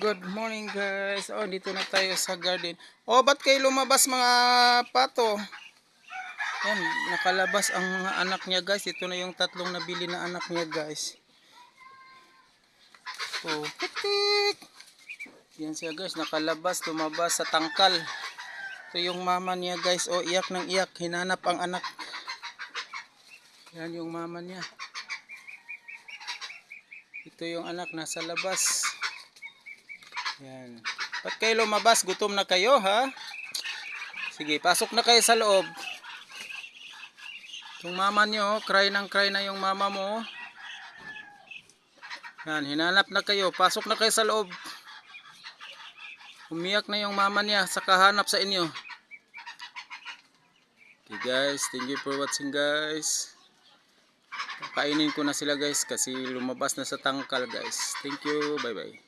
Good morning guys. Oh, dito na tayo sa garden. Oh, ba't kayo lumabas mga pato? Yan, nakalabas ang mga anak niya guys. Ito na yung tatlong nabili na anak niya guys. Oh, putik. Yan siya guys, nakalabas, tumabas sa tangkal. Ito yung mama niya guys. Oh, iyak ng iyak. Hinanap ang anak. Yan yung mama niya. Ito yung anak nasa labas. Yan. Ba't kayo lumabas? Gutom na kayo ha? Sige, pasok na kayo sa loob. Yung mama nyo, cry na yung mama mo. Yan, hinanap na kayo. Pasok na kayo sa loob. Umiyak na yung mama niya sa kahanap sa inyo. Okay guys, thank you for watching guys. Kainin ko na sila guys kasi lumabas na sa tangkal guys. Thank you, bye bye.